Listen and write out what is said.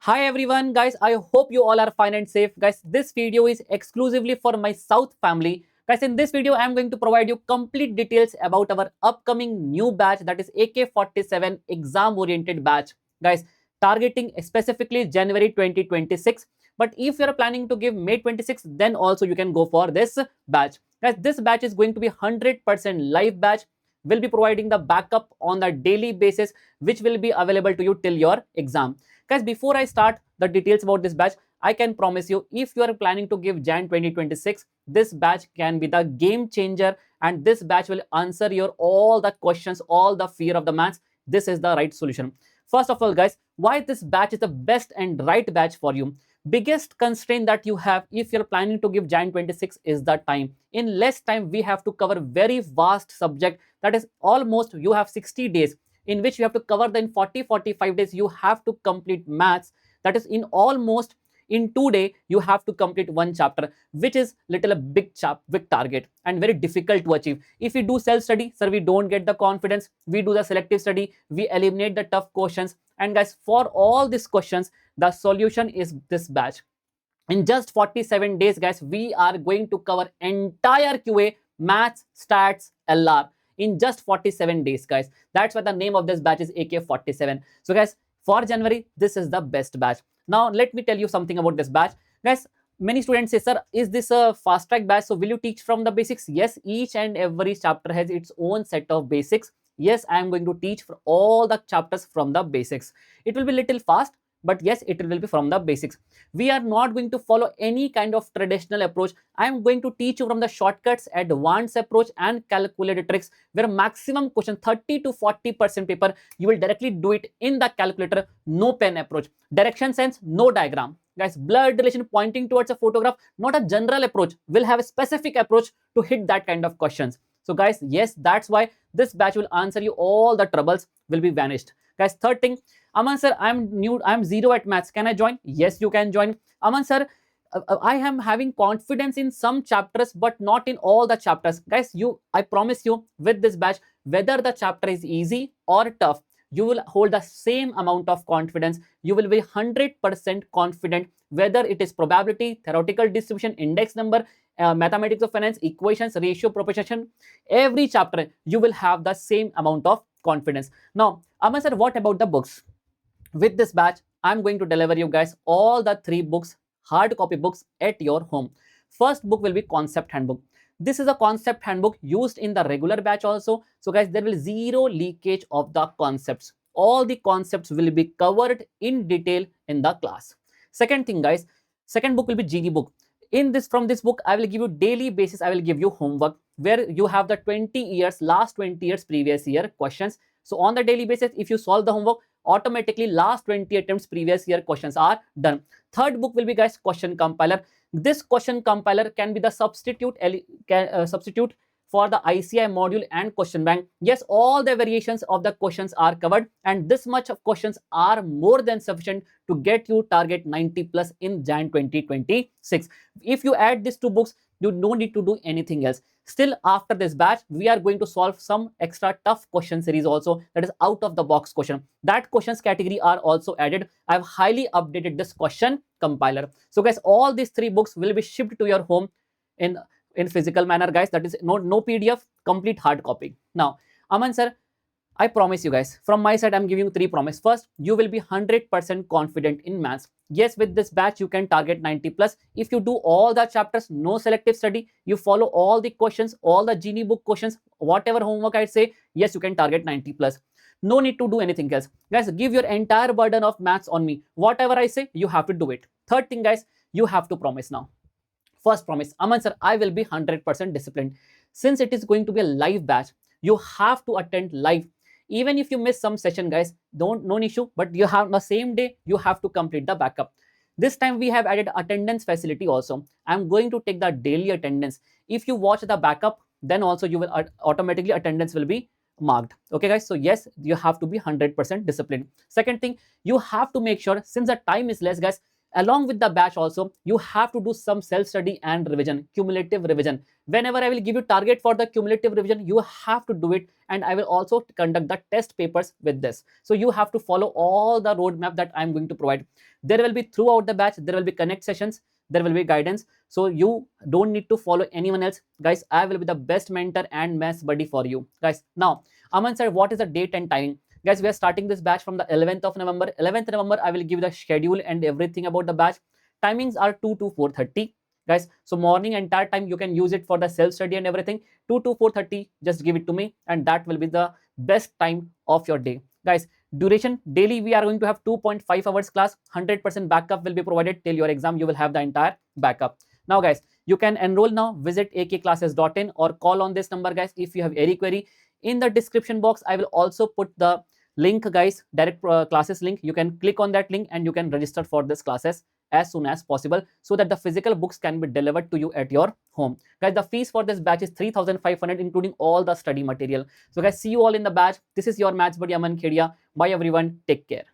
Hi everyone guys, I hope you all are fine and safe. Guys, this video is exclusively for my South family. Guys, in this video I am going to provide you complete details about our upcoming new batch, that is AK-47 exam oriented batch. Guys, targeting specifically January 2026. But if you are planning to give May 26, then also you can go for this batch. Guys, this batch is going to be 100% live batch. Will be providing the backup on a daily basis, which will be available to you till your exam. Guys, before I start the details about this batch, I can promise you, if you are planning to give Jan 2026, this batch can be the game changer, and this batch will answer your all the questions, all the fear of the maths. This is the right solution. First of all, guys, why this batch is the best and right batch for you? Biggest constraint that you have if you're planning to give Jan 26 is the time. In less time, we have to cover very vast subject, that is almost you have 60 days in which you have to cover. Then 40-45 days you have to complete maths, that is in almost in 2 days you have to complete one chapter, which is little a big target and very difficult to achieve. If we do self study, sir, we don't get the confidence. We do the selective study, we eliminate the tough questions. And guys, for all these questions, the solution is this batch. In just 47 days, guys, we are going to cover entire QA, maths, stats, LR in just 47 days, guys. That's why the name of this batch is AK-47. So guys, for January, this is the best batch. Now let me tell you something about this batch. Guys, many students say, sir, is this a fast track batch? So will you teach from the basics? Yes, each and every chapter has its own set of basics. Yes, I am going to teach for all the chapters from the basics. It will be little fast, but yes, it will be from the basics. We are not going to follow any kind of traditional approach. I am going to teach you from the shortcuts, advanced approach, and calculated tricks, where maximum question 30 to 40% paper you will directly do it in the calculator. No pen approach, direction sense, no diagram. Guys, blood relation pointing towards a photograph, not a general approach. Will have a specific approach to hit that kind of questions. So guys, yes, that's why this batch will answer you all the troubles will be vanished. Guys, third thing, Aman sir, I'm new, I'm zero at maths. Can I join? Yes, you can join. Aman sir, I am having confidence in some chapters, but not in all the chapters. Guys, I promise you, with this batch, whether the chapter is easy or tough, you will hold the same amount of confidence. You will be 100% confident, whether it is probability, theoretical distribution, index number, mathematics of finance, equations, ratio, proportion. Every chapter, you will have the same amount of confidence. Now, Aman sir, what about the books? With this batch, I'm going to deliver you guys all the 3 books, hard copy books at your home. First book will be concept handbook. This is a concept handbook used in the regular batch also. So guys, there will zero leakage of the concepts. All the concepts will be covered in detail in the class. Second thing, guys, second book will be GD book. From this book, I will give you daily basis. I will give you homework where you have the 20 years, last 20 years, previous year questions. So on the daily basis, if you solve the homework, automatically last 20 attempts previous year questions are done. Third book will be, guys, question compiler. This question compiler can be the substitute for the ICI module and question bank. Yes, all the variations of the questions are covered, and this much of questions are more than sufficient to get you target 90 plus in Jan 2026. If you add these 2 books, you don't need to do anything else. Still, after this batch, we are going to solve some extra tough question series also, that is out of the box question. That questions category are also added. I've highly updated this question compiler. So guys, all these 3 books will be shipped to your home in physical manner, guys. That is no PDF, complete hard copy. Now, Aman sir, I promise you guys, from my side, I'm giving you 3 promises. First, you will be 100% confident in maths. Yes, with this batch, you can target 90 plus. If you do all the chapters, no selective study, you follow all the questions, all the Genie book questions, whatever homework I say, yes, you can target 90 plus. No need to do anything else. Guys, give your entire burden of maths on me. Whatever I say, you have to do it. Third thing, guys, you have to promise now. First promise, Aman sir, I will be 100% disciplined. Since it is going to be a live batch, you have to attend live. Even if you miss some session, guys, no issue, but you have the same day, you have to complete the backup. This time we have added attendance facility also. I'm going to take the daily attendance. If you watch the backup, then also you will automatically attendance will be marked. Okay, guys. So yes, you have to be 100% disciplined. Second thing, you have to make sure, since the time is less, guys, along with the batch also, you have to do some self study and revision, cumulative revision. Whenever I will give you target for the cumulative revision, you have to do it, and I will also conduct the test papers with this. So you have to follow all the roadmap that I'm going to provide. There will be throughout the batch, there will be connect sessions, there will be guidance, so you don't need to follow anyone else, guys. I will be the best mentor and mess buddy for you, guys. Now, Aman said, what is the date and timing? Guys, we are starting this batch from the 11th of November. 11th November, I will give the schedule and everything about the batch. Timings are 2 to 4:30, guys. So morning entire time you can use it for the self study and everything. 2 to 4:30, just give it to me, and that will be the best time of your day, guys. Duration daily, we are going to have 2.5 hours class. 100% backup will be provided till your exam. You will have the entire backup. Now, guys, you can enroll now. Visit akclasses.in or call on this number, guys, if you have any query. In the description box, I will also put the link, guys, direct classes link. You can click on that link and you can register for this classes as soon as possible, so that the physical books can be delivered to you at your home. Guys, the fees for this batch is 3,500, including all the study material. So guys, see you all in the batch. This is your maths buddy Aman Khedia. Bye everyone, take care.